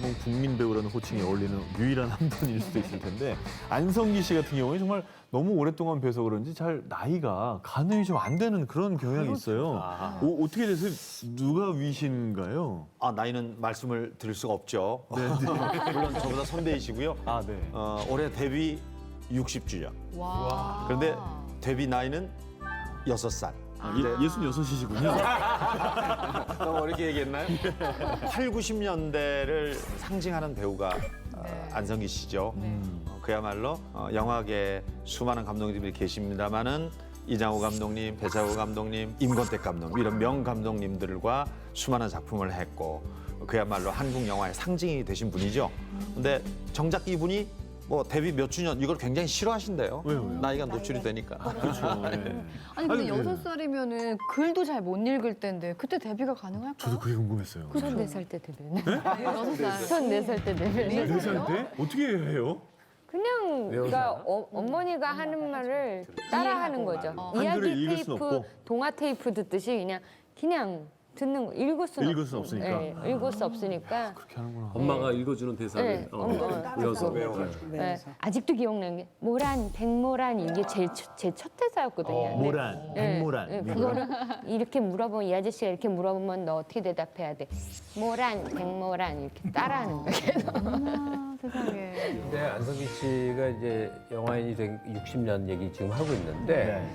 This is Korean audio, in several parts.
어떻게 보면 국민 배우라는 호칭에 어울리는 유일한 한 분일 수도 있을 텐데 안성기 씨 같은 경우에 정말 너무 오랫동안 뵈서 그런지 잘 나이가 가늠이 좀 안 되는 그런 경향이 있어요. 어떻게 되세요? 누가 위신가요? 아, 나이는 말씀을 드릴 수가 없죠. 물론 저보다 선배이시고요. 아, 네. 올해 데뷔 60주년. 와. 그런데 데뷔 나이는 6살. 아, 66이시군요. 너무 어렵게 얘기했나요? 8, 90년대를 상징하는 배우가 안성기 씨죠. 그야말로 영화계 수많은 감독님들이 계십니다마는 이장호 감독님, 배차우 감독님, 임권택 감독님 이런 명 감독님들과 수많은 작품을 했고 그야말로 한국 영화의 상징이 되신 분이죠. 근데 정작 이분이 뭐 데뷔 몇 주년 이걸 굉장히 싫어하신대요. 왜요? 나이가 노출이 되니까. 그렇죠. 네. 아니 근데 아니, 여섯 살이면은 글도 잘 못 읽을 때인데 그때 데뷔가 가능할까요? 저도 그게 궁금했어요. 34살 때 데뷔했네. 6살. 34살 때 데뷔했네. 4살 때? 어떻게 해요? 그냥 그러니까 어머니가 하는 말을 따라하는 거죠. 한글을 이야기 읽을 순 테이프, 없고. 동화 테이프 듣듯이 그냥 듣는 거 읽을 수 없으니까. 네, 읽을 수 없으니까. 그렇게 하는구나. 엄마가 읽어주는 대사를 네, 외워서. 네, 아직도 기억나는 게 모란, 백모란 이게 제 첫 대사였거든요. 모란, 백모란. 그거를 이렇게 물어보면 이 아저씨가 이렇게 물어보면 너 어떻게 대답해야 돼? 모란, 백모란 이렇게 따라하는 거예요. 어머나 세상에. 근데 안성기 씨가 이제 영화인이 된 60년 얘기 지금 하고 있는데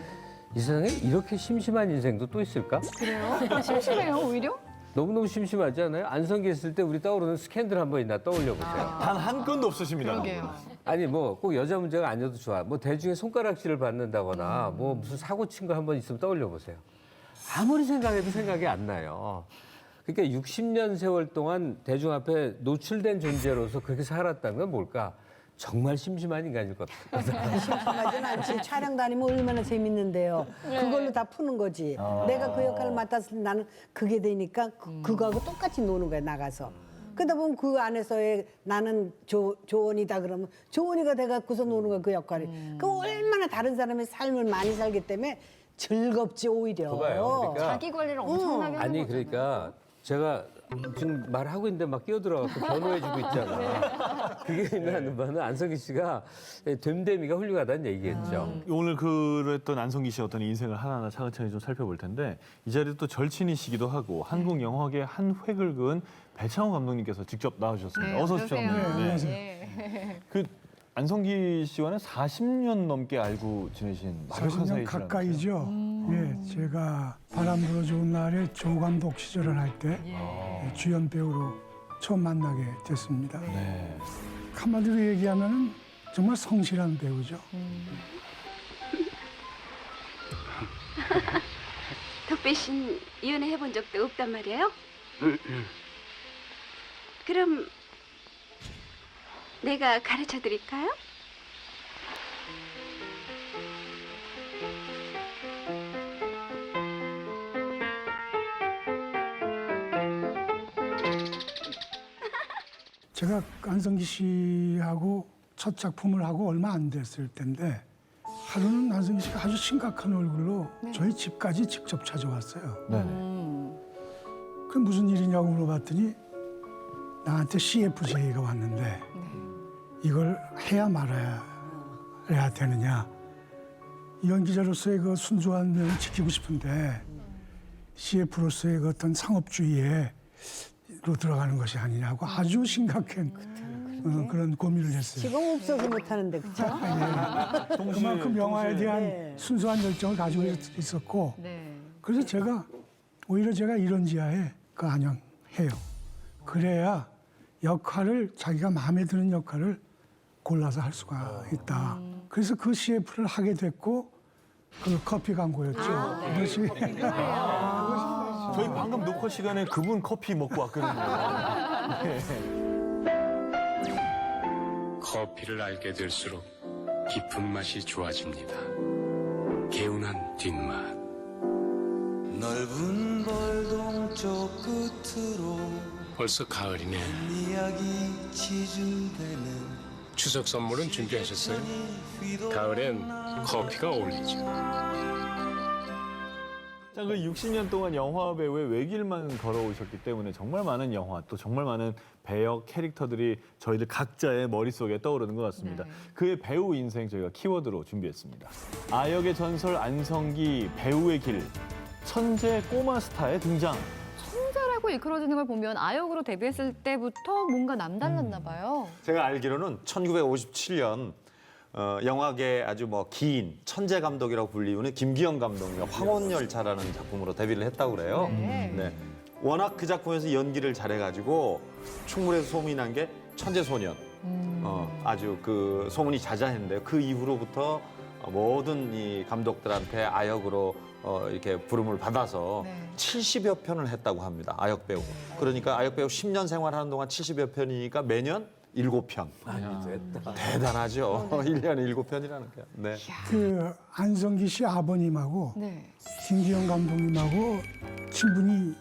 이 세상에 이렇게 심심한 인생도 또 있을까? 그래요? 심심해요 오히려? 너무너무 심심하지 않아요? 안성기 했을 때 우리 떠오르는 스캔들 한번 있나 떠올려 보세요. 단 한 건도 없으십니다. 그러게요. 아니 뭐 꼭 여자 문제가 아니어도 좋아. 뭐 대중의 손가락질을 받는다거나 뭐 무슨 사고 친 거 한번 있으면 떠올려 보세요. 아무리 생각해도 생각이 안 나요. 그러니까 60년 세월 동안 대중 앞에 노출된 존재로서 그렇게 살았다는 건 뭘까? 정말 심심한 인간일 것 같아요. 심심하진 않지. 촬영 다니면 얼마나 재밌는데요. 그걸로 다 푸는 거지. 내가 그 역할을 맡았을 때 나는 그게 되니까 그거하고 똑같이 노는 거야, 나가서. 그러다 보면 그 안에서의 나는 조원이다 그러면 조원이가 돼갖고서 노는 거야, 그 역할이. 그 얼마나 다른 사람의 삶을 많이 살기 때문에 즐겁지, 오히려. 그거요. 그러니까 자기 관리를 엄청나게 하는 아니 거잖아요. 그러니까 제가 지금 말하고 있는데 막 끼어들어가고 변호해주고 있잖아. 그게 있는 바는 안성기 씨가 됨됨이가 훌륭하다는 얘기겠죠. 오늘 그랬던 안성기 씨의 어떤 인생을 하나하나 차근차근 좀 살펴볼 텐데 이 자리에 또 절친이시기도 하고 한국 영화계의 한 획을 그은 배창호 감독님께서 직접 나와주셨습니다. 어서 오십시오. 감독님. 네. 그 안성기 씨와는 40년 넘게 알고 지내신 마력한 40년 사이시라는 가까이죠. 예, 제가 바람 불어 좋은 날에 조 감독 시절을 할 때 주연 배우로 처음 만나게 됐습니다. 네. 한마디로 얘기하면 정말 성실한 배우죠. 덕배 씨는 연애 해본 적도 없단 말이에요? 그럼 내가 가르쳐 드릴까요? 제가 안성기 씨하고 첫 작품을 하고 얼마 안 됐을 때인데 하루는 안성기 씨가 아주 심각한 얼굴로 저희 집까지 직접 찾아왔어요. 네. 그 무슨 일이냐고 물어봤더니 나한테 CF 제의가 왔는데 이걸 해야 말아야 되느냐. 연기자로서의 그 순수한 면을 지키고 싶은데 CF로서의 그 어떤 상업주의로 들어가는 것이 아니냐고 아주 심각한 그런 고민을 했어요. 지금 없어서 못하는데, 그쵸? 그만큼 영화에 대한 네. 순수한 열정을 가지고 있었고 네. 그래서 오히려 제가 이런 지하에 안영해요. 그래야 역할을 자기가 마음에 드는 역할을 골라서 할 수가 있다. 그래서 그 CF를 하게 됐고 그 커피 광고였죠. 그것이 저희 방금 녹화 시간에 그분 커피 먹고 왔거든요. 커피를 알게 될수록 깊은 맛이 좋아집니다. 개운한 뒷맛. 넓은 벌동쪽 끝으로 벌써 가을이네. 이야기 치주되는 추석 선물은 준비하셨어요? 가을엔 커피가 어울리죠. 자, 그 60년 동안 영화 배우의 외길만 걸어오셨기 때문에 정말 많은 영화, 또 정말 많은 배역, 캐릭터들이 저희들 각자의 머릿속에 떠오르는 것 같습니다. 네. 그의 배우 인생 저희가 키워드로 준비했습니다. 아역의 전설 안성기 배우의 길, 천재 꼬마 스타의 등장. 천재라고 일컬어지는 걸 보면 아역으로 데뷔했을 때부터 뭔가 남달랐나 봐요. 제가 알기로는 1957년 영화계 아주 뭐 기인 천재 감독이라고 불리우는 김기영 감독이 황혼열차라는 작품으로 데뷔를 했다고 그래요. 네. 워낙 그 작품에서 연기를 잘해가지고 충무에서 소문이 난 게 천재 소년. 아주 그 소문이 자자했는데요. 그 이후로부터 모든 이 감독들한테 아역으로 이렇게 부름을 받아서 네. 70여 편을 했다고 합니다. 아역 배우. 그러니까 아역 배우 10년 생활하는 동안 70여 편이니까 매년 7편. 대단하죠. 1년에 7편이라는 게. 네. 그 안성기 씨 아버님하고 네. 김기영 감독님하고 친분이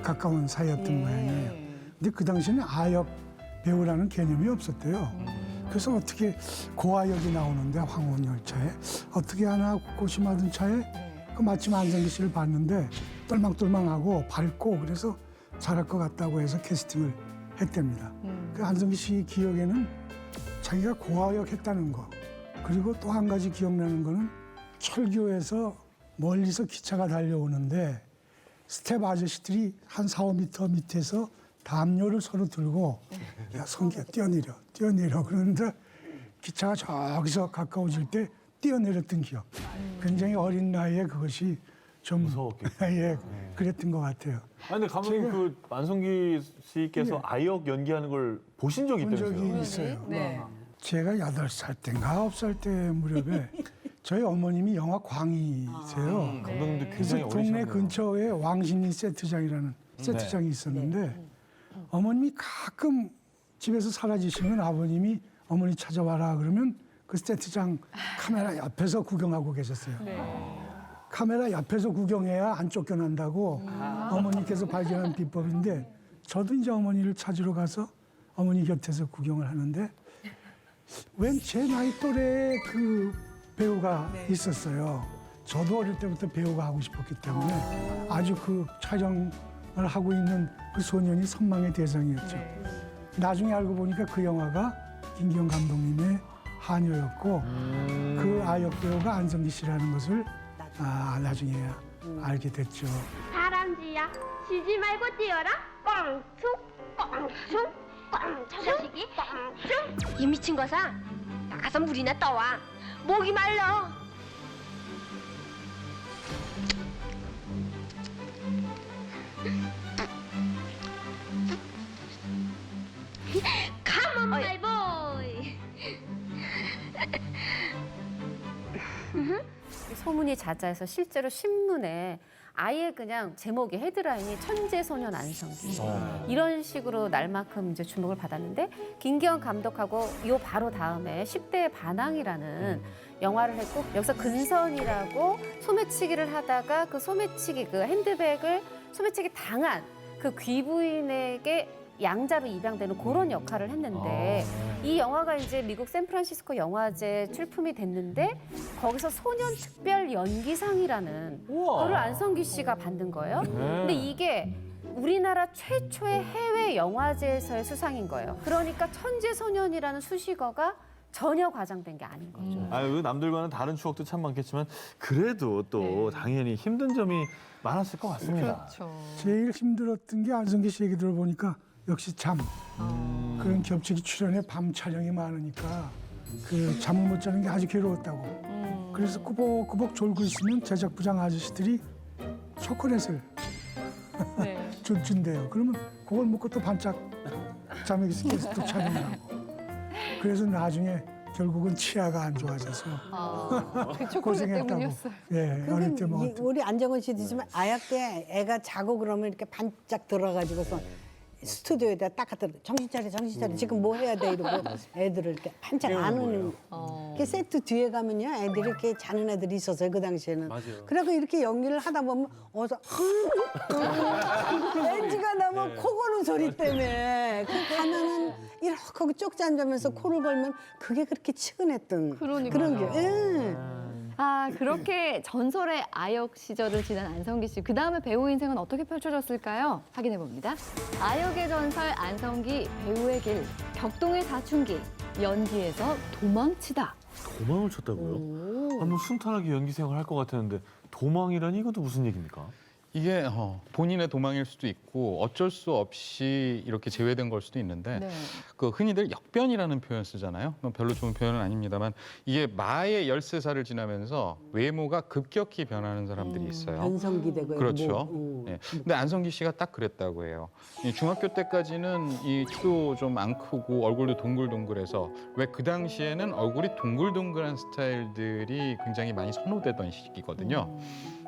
가까운 사이였던 모양이에요. 근데 그 당시에는 아역 배우라는 개념이 없었대요. 그래서 어떻게 고아역이 나오는데 황혼열차에 어떻게 하나 고심하던 차에 그 마침 안성기 씨를 봤는데 똘망똘망하고 밝고 그래서 잘할 것 같다고 해서 캐스팅을 했답니다. 그 안성기 씨 기억에는 자기가 고아역 했다는 거 그리고 또 한 가지 기억나는 거는 철교에서 멀리서 기차가 달려오는데 스텝 아저씨들이 한 4, 5m 밑에서 담요를 서로 들고 야 성기야 뛰어내려 그러는데 기차가 저기서 가까워질 때 뛰어내렸던 기억. 굉장히 어린 나이에 그것이 좀 무서웠겠죠. 예, 그랬던 것 같아요. 아니, 근데 감독님 그 안성기 씨께서 네. 아역 연기하는 걸 보신 적이 본 적이 있다면서요? 있어요. 네. 제가 8살 때인가 9살 때 무렵에 저희 어머님이 영화 광이세요. 감독님도 그래서 굉장히 동네 어리셨네요. 근처에 왕신리 세트장이라는 세트장이 있었는데 어머님이 가끔 집에서 사라지시면 아버님이 어머니 찾아와라 그러면 그 세트장 카메라 옆에서 구경하고 계셨어요. 카메라 옆에서 구경해야 안 쫓겨난다고 어머니께서 발견한 비법인데 저도 이제 어머니를 찾으러 가서 어머니 곁에서 구경을 하는데 웬 제 나이 또래 그 배우가 있었어요. 저도 어릴 때부터 배우가 하고 싶었기 때문에 아주 그 촬영을 하고 있는 그 소년이 선망의 대상이었죠. 나중에 알고 보니까 그 영화가 김기영 감독님의 하녀였고 그 아역 배우가 안성기 씨라는 것을 나중에야 알게 됐죠. 다람쥐야 쉬지 말고 뛰어라 꽝충 꽝충 꽝 저 자식이 꽝충 이 미친 거사 나가서 물이나 떠와 목이 말라 Come on my boy 소문이 자자해서 실제로 신문에 아예 그냥 제목이 헤드라인이 천재소년 안성기 이런 식으로 날만큼 이제 주목을 받았는데 김기영 감독하고 요 바로 다음에 10대의 반항이라는 영화를 했고 여기서 근선이라고 소매치기를 하다가 그 소매치기 그 핸드백을 소매치기 당한 그 귀부인에게 양자로 입양되는 그런 역할을 했는데 이 영화가 이제 미국 샌프란시스코 영화제 출품이 됐는데 거기서 소년 특별 연기상이라는 그걸 안성기 씨가 받는 거예요. 근데 이게 우리나라 최초의 해외 영화제에서의 수상인 거예요. 그러니까 천재소년이라는 수식어가 전혀 과장된 게 아닌 거죠. 아유, 남들과는 다른 추억도 참 많겠지만 그래도 또 당연히 힘든 점이 많았을 것 같습니다. 그렇죠. 제일 힘들었던 게 안성기 씨 얘기 들어보니까 역시 잠. 그런 겹치기 출연에 밤 촬영이 많으니까 그 잠을 못 자는 게 아주 괴로웠다고. 그래서 꾸벅꾸벅 졸고 있으면 제작부장 아저씨들이 초콜릿을 준대요. 그러면 그걸 먹고 또 반짝 잠에 계속 또 촬영을 하고. 그래서 나중에 결국은 치아가 안 좋아져서 그 초콜릿 고생했다고. 때문이었어요. 예, 어릴 때 뭐. 우리 안정원 씨도 있지만 아약 때 애가 자고 그러면 이렇게 반짝 들어가지고서 스튜디오에다 딱 갖다 정신 차려 지금 뭐 해야 돼 이러고 애들을 이렇게 반짝 안 오는 그 세트 뒤에 가면요 애들이 이렇게 자는 애들이 있었어요 그 당시에는. 맞아요. 그래서 이렇게 연기를 하다 보면 어서 NG가 나면 코 고는 소리 때문에 그 가면은 이렇게 쪽 앉으면서 코를 걸면 그게 그렇게 치근했던 그러니까요. 그런 게. 예. 아, 그렇게 전설의 아역 시절을 지난 안성기 씨. 그 다음에 배우 인생은 어떻게 펼쳐졌을까요? 확인해 봅니다. 아역의 전설 안성기 배우의 길. 격동의 사춘기. 연기에서 도망치다. 도망을 쳤다고요? 뭐 순탄하게 연기 생활 할 것 같았는데 도망이라니 이것도 무슨 얘기입니까? 이게 본인의 도망일 수도 있고 어쩔 수 없이 이렇게 제외된 걸 수도 있는데 네. 그 흔히들 역변이라는 표현 쓰잖아요. 그건 별로 좋은 표현은 아닙니다만 이게 마의 13살을 지나면서 외모가 급격히 변하는 사람들이 있어요. 변성기되고 그렇죠. 네. 근데 안성기 씨가 딱 그랬다고 해요. 이 중학교 때까지는 이 키도 좀 안 크고 얼굴도 동글동글해서 왜 그 당시에는 얼굴이 동글동글한 스타일들이 굉장히 많이 선호되던 시기거든요.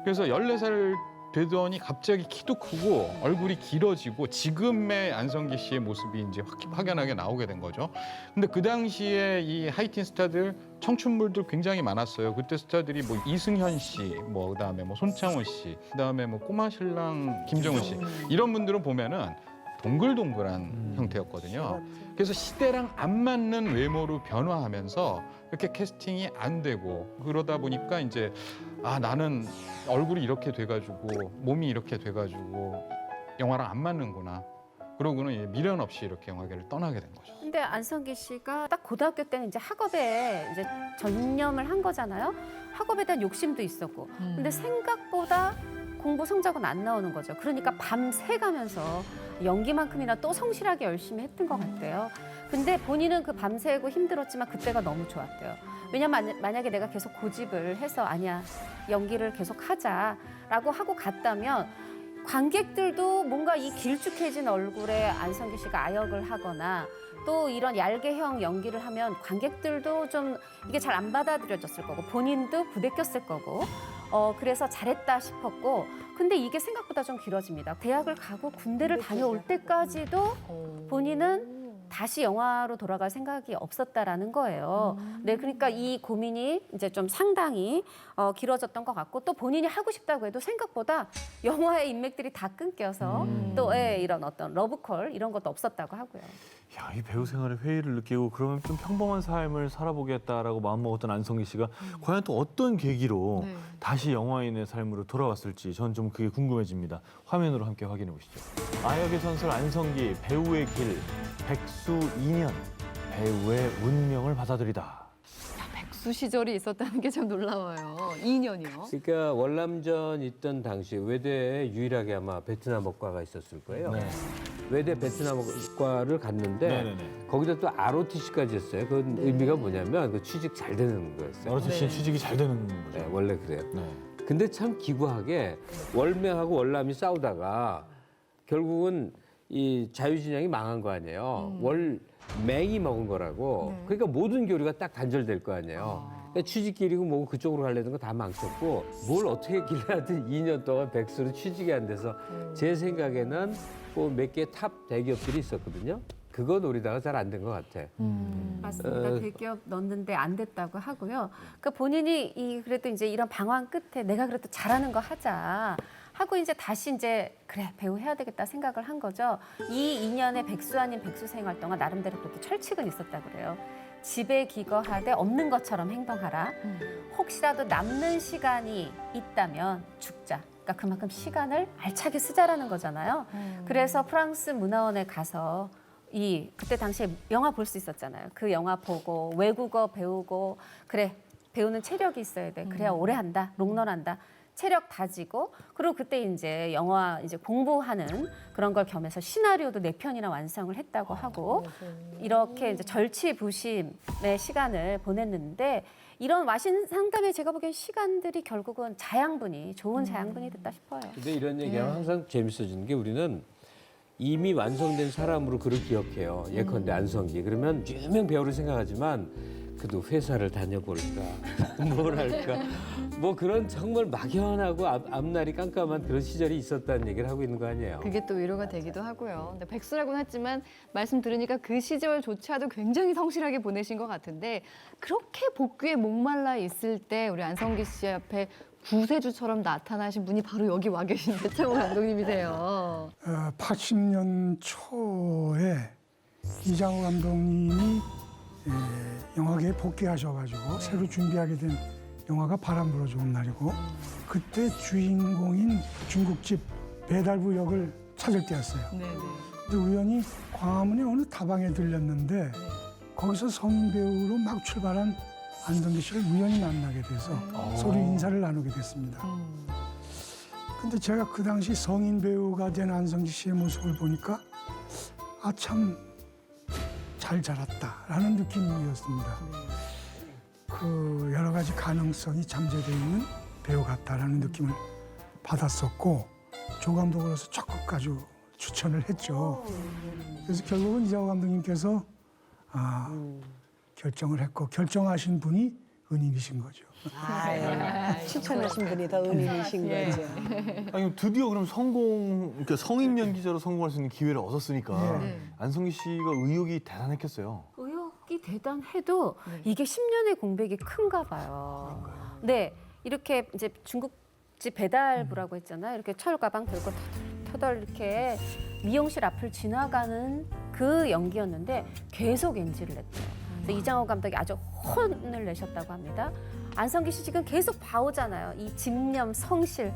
그래서 14살 되더니 갑자기 키도 크고 얼굴이 길어지고 지금의 안성기 씨의 모습이 이제 확연하게 나오게 된 거죠. 근데 그 당시에 이 하이틴 스타들 청춘물들 굉장히 많았어요. 그때 스타들이 뭐 이승현 씨, 뭐 그다음에 뭐 손창호 씨, 그다음에 뭐 꼬마 신랑 김정은 씨 이런 분들은 보면은 동글동글한 형태였거든요. 그래서 시대랑 안 맞는 외모로 변화하면서 이렇게 캐스팅이 안 되고 그러다 보니까 이제 아 나는 얼굴이 이렇게 돼가지고 몸이 이렇게 돼가지고 영화랑 안 맞는구나. 그러고는 이제 미련 없이 이렇게 영화계를 떠나게 된 거죠. 근데 안성기 씨가 딱 고등학교 때는 이제 학업에 이제 전념을 한 거잖아요. 학업에 대한 욕심도 있었고. 근데 생각보다 공부 성적은 안 나오는 거죠. 그러니까 밤새 가면서 연기만큼이나 또 성실하게 열심히 했던 것 같아요. 근데 본인은 그 밤새고 힘들었지만 그때가 너무 좋았대요. 왜냐면 만약에 내가 계속 고집을 해서 아니야, 연기를 계속 하자라고 하고 갔다면 관객들도 뭔가 이 길쭉해진 얼굴에 안성기 씨가 아역을 하거나 또 이런 얄개형 연기를 하면 관객들도 좀 이게 잘 안 받아들여졌을 거고 본인도 부대꼈을 거고 그래서 잘했다 싶었고 근데 이게 생각보다 좀 길어집니다. 대학을 가고 군대를 다녀올 때까지도 본인은 다시 영화로 돌아갈 생각이 없었다라는 거예요. 네, 그러니까 이 고민이 이제 좀 상당히 길어졌던 것 같고 또 본인이 하고 싶다고 해도 생각보다 영화의 인맥들이 다 끊겨서 또 이런 어떤 러브콜 이런 것도 없었다고 하고요. 야, 이 배우 생활의 회의를 느끼고 그러면 좀 평범한 삶을 살아보겠다라고 마음먹었던 안성기 씨가 과연 또 어떤 계기로 네. 다시 영화인의 삶으로 돌아왔을지 전 좀 그게 궁금해집니다. 화면으로 함께 확인해 보시죠. 아역의 전설 안성기 배우의 길 백수 2년 배우의 운명을 받아들이다. 백수 시절이 있었다는 게 참 놀라워요. 2년이요. 그러니까 월남전 있던 당시 외대에 유일하게 아마 베트남어과가 있었을 거예요. 네. 외대 베트남어과를 갔는데 네네네. 거기다 또 ROTC까지 했어요. 그 의미가 뭐냐면 그 취직 잘 되는 거였어요. ROTC 취직이 잘 되는 거죠. 네, 원래 그래요. 네. 근데 참 기구하게 월맹하고 월남이 싸우다가 결국은 이 자유진영이 망한 거 아니에요. 월맹이 먹은 거라고. 네. 그러니까 모든 교류가 딱 단절될 거 아니에요. 그러니까 취직길이고 뭐 그쪽으로 가려던 거 다 망쳤고 뭘 어떻게 길러야든 2년 동안 백수로 취직이 안 돼서 제 생각에는 뭐 몇 개 탑 대기업들이 있었거든요. 그거 노리다가 잘 안 된 것 같아. 맞습니다. 대기업 넣었는데 안 됐다고 하고요. 그러니까 본인이 그래도 이제 이런 방황 끝에 내가 그래도 잘하는 거 하자 하고 이제 다시 이제 그래 배우 해야 되겠다 생각을 한 거죠. 이 2년의 백수 아닌 백수 생활 동안 나름대로 그렇게 철칙은 있었다 그래요. 집에 기거하되 없는 것처럼 행동하라. 혹시라도 남는 시간이 있다면 죽자. 그러니까 그만큼 시간을 알차게 쓰자라는 거잖아요. 그래서 프랑스 문화원에 가서 그때 당시에 영화 볼 수 있었잖아요. 그 영화 보고 외국어 배우고 그래 배우는 체력이 있어야 돼. 그래야 오래 한다. 롱런 한다. 체력 다지고 그리고 그때 이제 영화 이제 공부하는 그런 걸 겸해서 시나리오도 4편이나 완성을 했다고 하고 이렇게 이제 절치부심의 시간을 보냈는데 이런 와신 상담에 제가 보기엔 시간들이 결국은 자양분이 좋은 자양분이 됐다 싶어요. 근데 이런 얘기하면 항상 재밌어지는 게 우리는 이미 완성된 사람으로 그를 기억해요. 예컨대 안성기. 그러면 유명 배우를 생각하지만 그래도 회사를 다녀볼까, 뭘 할까. 뭐 그런 정말 막연하고 앞날이 깜깜한 그런 시절이 있었다는 얘기를 하고 있는 거 아니에요. 그게 또 위로가 되기도 하고요. 근데 백수라고는 했지만 말씀 들으니까 그 시절조차도 굉장히 성실하게 보내신 것 같은데 그렇게 복귀에 목말라 있을 때 우리 안성기 씨 앞에 구세주처럼 나타나신 분이 바로 여기 와 계신 배창호 감독님이세요. 80년 초에 이장호 감독님이 영화계에 복귀하셔가지고 새로 준비하게 된 영화가 바람 불어 좋은 날이고 그때 주인공인 중국집 배달부 역을 찾을 때였어요. 네네. 근데 우연히 광화문에 어느 다방에 들렸는데 거기서 성인 배우로 막 출발한 안성기 씨를 우연히 만나게 돼서 서로 인사를 나누게 됐습니다. 근데 제가 그 당시 성인 배우가 된 안성기 씨의 모습을 보니까 아, 참 잘 자랐다라는 느낌이었습니다. 그 여러 가지 가능성이 잠재되어 있는 배우 같다라는 느낌을 받았었고 조 감독으로서 적극 아주 추천을 했죠. 그래서 결국은 이장호 감독님께서 결정을 했고 결정하신 분이 은인이신 거죠. 추천하신 분이 더 은인이신 거죠. 아니 드디어 그럼 그러니까 성인 연기자로 성공할 수 있는 기회를 얻었으니까 안성기 씨가 의욕이 대단했겠어요. 의욕이 대단해도 이게 10년의 공백이 큰가 봐요. 네, 이렇게 이제 중국집 배달부라고 했잖아요. 이렇게 철 가방 들고 터덜 이렇게 미용실 앞을 지나가는 그 연기였는데 계속 NG를 냈대요. 그래서 이장호 감독이 아주 혼을 내셨다고 합니다. 안성기 씨 지금 계속 봐오잖아요. 이 집념, 성실.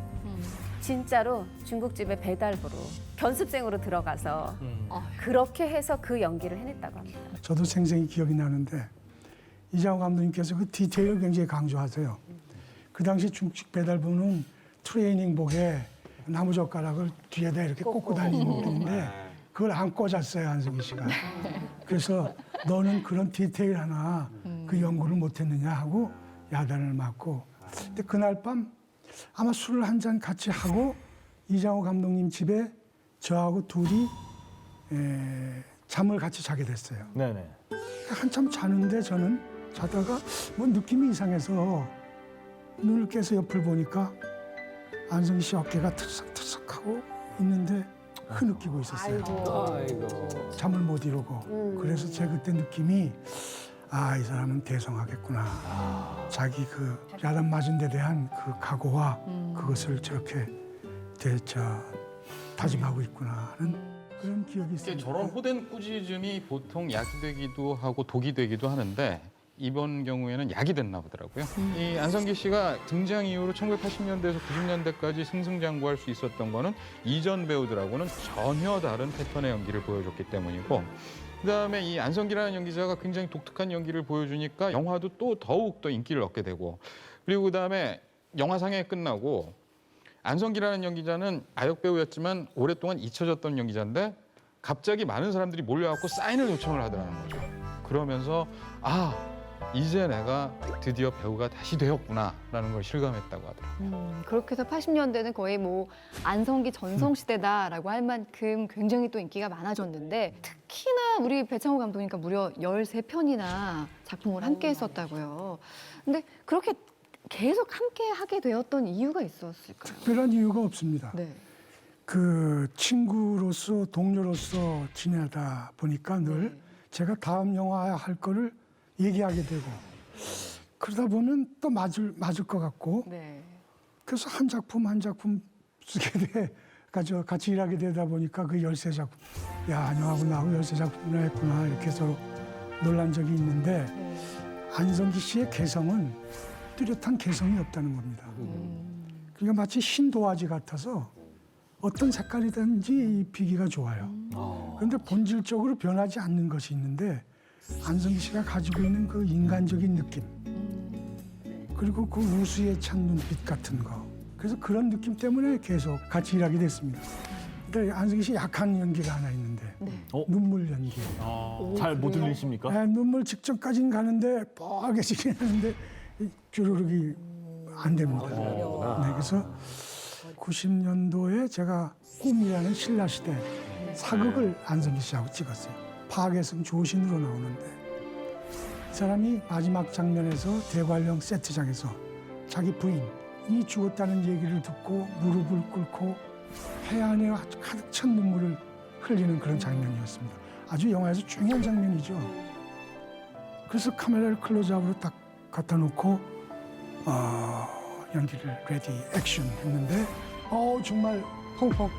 진짜로 중국집의 배달부로 견습생으로 들어가서 그렇게 해서 그 연기를 해냈다고 합니다. 저도 생생히 기억이 나는데 이장호 감독님께서 그 디테일을 굉장히 강조하세요. 그 당시 중국집 배달부는 트레이닝복에 나무젓가락을 뒤에다 이렇게 꽂고 다니는 분인데 그걸 안 꽂았어요, 안성기 씨가. 그래서 너는 그런 디테일 하나 그 연구를 못했느냐 하고 야단을 맞고. 근데 그날 밤 아마 술을 한 잔 같이 하고 이장호 감독님 집에 저하고 둘이 잠을 같이 자게 됐어요. 네네. 한참 자는데 저는 자다가 뭐 느낌이 이상해서 눈을 깨서 옆을 보니까 안성기 씨 어깨가 터석터석하고 있는데 흐느끼고 있었어요. 아이고. 잠을 못 이루고. 그래서 제 그때 느낌이 아, 이 사람은 대성하겠구나. 자기 그 야단 맞은 데 대한 그 각오와 그것을 저렇게 다짐하고 있구나 하는 그런 기억이 있습니다. 저런 호된 꾸짖음이 보통 약이 되기도 하고 독이 되기도 하는데 이번 경우에는 약이 됐나 보더라고요. 이 안성기 씨가 등장 이후로 1980년대에서 90년대까지 승승장구할 수 있었던 거는 이전 배우들하고는 전혀 다른 패턴의 연기를 보여줬기 때문이고 그다음에 이 안성기라는 연기자가 굉장히 독특한 연기를 보여주니까 영화도 또 더욱 더 인기를 얻게 되고 그리고 그다음에 영화 상영이 끝나고 안성기라는 연기자는 아역 배우였지만 오랫동안 잊혀졌던 연기자인데 갑자기 많은 사람들이 몰려갖고 사인을 요청을 하더라는 거죠. 그러면서 아 이제 내가 드디어 배우가 다시 되었구나라는 걸 실감했다고 하더라고요. 그렇게 해서 80년대는 거의 뭐 안성기 전성시대다라고 할 만큼 굉장히 또 인기가 많아졌는데 특히나 우리 배창호 감독님과 무려 13편이나 작품을 함께 했었다고요. 근데 그렇게 계속 함께 하게 되었던 이유가 있었을까요? 특별한 이유가 없습니다. 네. 그 친구로서 동료로서 지내다 보니까 늘 제가 다음 영화 할 거를 얘기하게 되고 그러다 보면 또 맞을 것 같고 네. 그래서 한 작품 한 작품 쓰게 돼 같이 일하게 되다 보니까 그 13작품 야 너하고 나하고 13작품이나 했구나 이렇게 서로 놀란 적이 있는데 안성기 씨의 개성은 뚜렷한 개성이 없다는 겁니다. 그러니까 마치 흰 도화지 같아서 어떤 색깔이든지 입히기가 좋아요. 그런데 본질적으로 변하지 않는 것이 있는데 안성기 씨가 가지고 있는 그 인간적인 느낌 그리고 그 우수에 찬 눈빛 같은 거 그래서 그런 느낌 때문에 계속 같이 일하게 됐습니다. 근데 안성기 씨 약한 연기가 하나 있는데 눈물 연기. 잘 못 들리십니까? 네, 눈물 직전까지는 가는데 뻘개지긴 하는데 주르륵이 안 됩니다. 네, 그래서 90년도에 제가 꿈이라는 신라시대 사극을 안성기 씨하고 찍었어요. 파괴성 조신으로 나오는데 이 사람이 마지막 장면에서 대관령 세트장에서 자기 부인이 죽었다는 얘기를 듣고 무릎을 꿇고 해안에 가득 찬 눈물을 흘리는 그런 장면이었습니다. 아주 영화에서 중요한 장면이죠. 그래서 카메라를 클로즈업으로 딱 갖다 놓고 연기를 레디 액션 했는데 정말 펑펑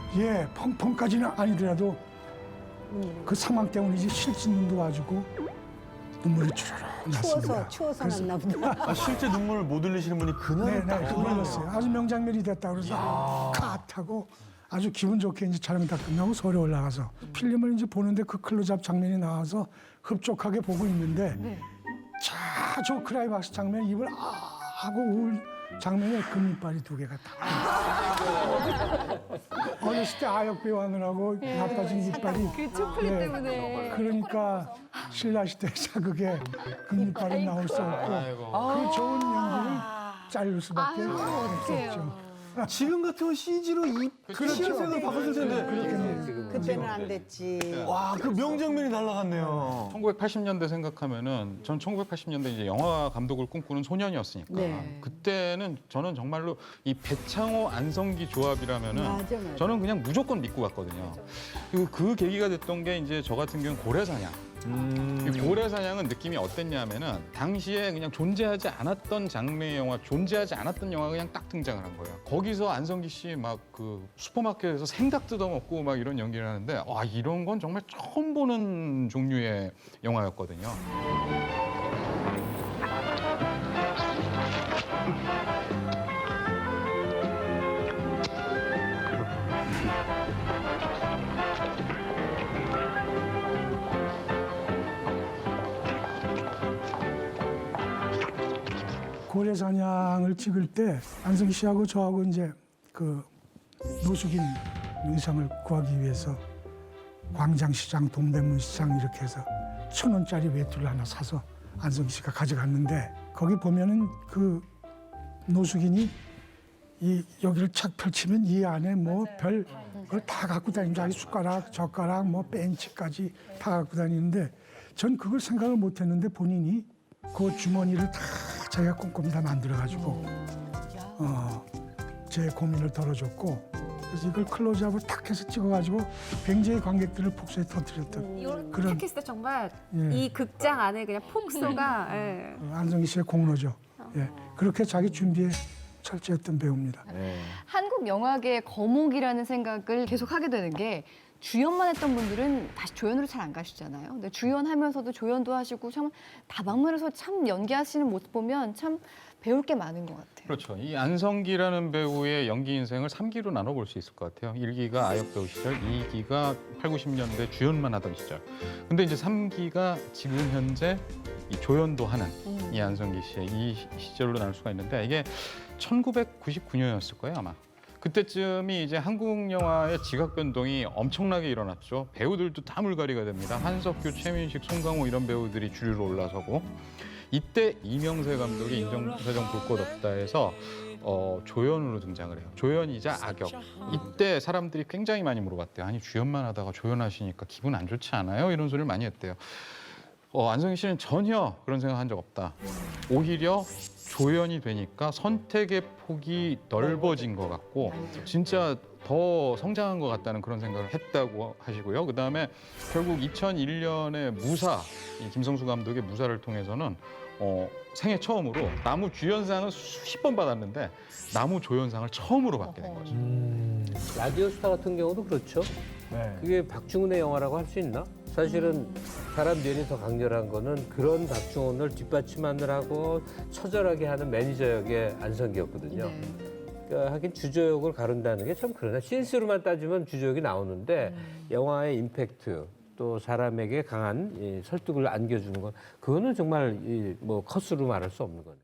펑펑까지는 아니더라도 그 상황 때문에 이제 실진 눈도 와주고 눈물이 주르륵 났습니다. 추워서 그래서- 났나 보다. 아, 실제 눈물을 못 흘리시는 분이 그날 딱 네, 흘렸어요. 아주 명장면이 됐다 그래서 컷하고 아주 기분 좋게 이제 촬영 다 끝나고 서울에 올라가서 필름을 이제 보는데 그 클로즈업 장면이 나와서 흡족하게 보고 있는데 저 클라이막스 장면 입을 하고 울 장면에 금이빨이 2개가 다. 어렸을 때 아역 배우 하느라고 나빠진 이빨이. 그 초콜릿 때문에. 그러니까 신라시 대 자극에 금이빨이 나올 수 없고 그 좋은 연기를 자를 수밖에 없었죠. 지금 같으면 CG로 이 시야색을 바꿨을 텐데. 그때는 안 됐지. 와, 그 명장면이 날아갔네요. 1980년대 생각하면은 전 1980년대 이제 영화 감독을 꿈꾸는 소년이었으니까 네. 그때는 저는 정말로 이 배창호 안성기 조합이라면은 맞아. 저는 그냥 무조건 믿고 갔거든요. 그리고 그 계기가 됐던 게 이제 저 같은 경우는 고래사냥. 이 고래사냥은 느낌이 어땠냐면은 당시에 그냥 존재하지 않았던 장르의 영화, 존재하지 않았던 영화가 그냥 딱 등장을 한 거예요. 거기서 안성기 씨 막 그 슈퍼마켓에서 생닭 뜯어먹고 막 이런 연기를 하는데 와 이런 건 정말 처음 보는 종류의 영화였거든요. 고래사냥을 찍을 때 안성기 씨하고 저하고 이제 그 노숙인 의상을 구하기 위해서 광장시장, 동대문시장 이렇게 해서 1,000원짜리 외투를 하나 사서 안성기 씨가 가져갔는데 거기 보면은 그 노숙인이 이 여기를 착 펼치면 이 안에 뭐 별 걸 다 갖고 다니는 자기 숟가락, 젓가락, 뭐 벤치까지 다 갖고 다니는데 전 그걸 생각을 못했는데 본인이 그 주머니를 다 자기가 꼼꼼히 다 만들어가지고 제 고민을 덜어줬고 그래서 이걸 클로즈업을 탁 해서 찍어가지고 굉장히 관객들을 폭소에 터뜨렸던 이런 그런 텍했을 때 정말 예. 이 극장 안에 그냥 폭소가 예. 안성기 씨의 공로죠. 예. 그렇게 자기 준비에 철저했던 배우입니다. 한국 영화계의 거목이라는 생각을 계속 하게 되는 게 주연만 했던 분들은 다시 조연으로 잘 안 가시잖아요. 근데 주연하면서도 조연도 하시고 참 다방면에서 참 연기하시는 모습 보면 참 배울 게 많은 것 같아요. 그렇죠. 이 안성기라는 배우의 연기 인생을 3기로 나눠볼 수 있을 것 같아요. 1기가 아역 배우 시절, 2기가 8, 90년대 주연만 하던 시절. 근데 이제 3기가 지금 현재 이 조연도 하는 이 안성기 씨의 이 시절로 나눌 수가 있는데 이게 1999년이었을 거예요, 아마. 그때쯤이 이제 한국 영화의 지각 변동이 엄청나게 일어났죠. 배우들도 다 물갈이가 됩니다. 한석규, 최민식, 송강호 이런 배우들이 주류로 올라서고 이때 이명세 감독이 인정사정 볼 것 없다 해서 조연으로 등장을 해요. 조연이자 악역. 이때 사람들이 굉장히 많이 물어봤대요. 아니 주연만 하다가 조연하시니까 기분 안 좋지 않아요? 이런 소리를 많이 했대요. 안성기 씨는 전혀 그런 생각한 적 없다. 오히려 조연이 되니까 선택의 폭이 넓어진 것 같고 진짜 더 성장한 것 같다는 그런 생각을 했다고 하시고요. 그다음에 결국 2001년에 무사, 이 김성수 감독의 무사를 통해서는 생애 처음으로 나무 주연상을 수십 번 받았는데 나무 조연상을 처음으로 받게 된 거죠. 라디오 스타 같은 경우도 그렇죠. 그게 박중훈의 영화라고 할 수 있나? 사실은 사람 뇌이 더 강렬한 거는 그런 박중훈을 뒷받침하느라고 처절하게 하는 매니저 역의 안성기였거든요. 그러니까 하긴 주조역을 가른다는 게 참 그러나 신스로만 따지면 주조역이 나오는데 영화의 임팩트 또 사람에게 강한 이 설득을 안겨주는 건 그거는 정말 뭐 컷으로 말할 수 없는 거네요.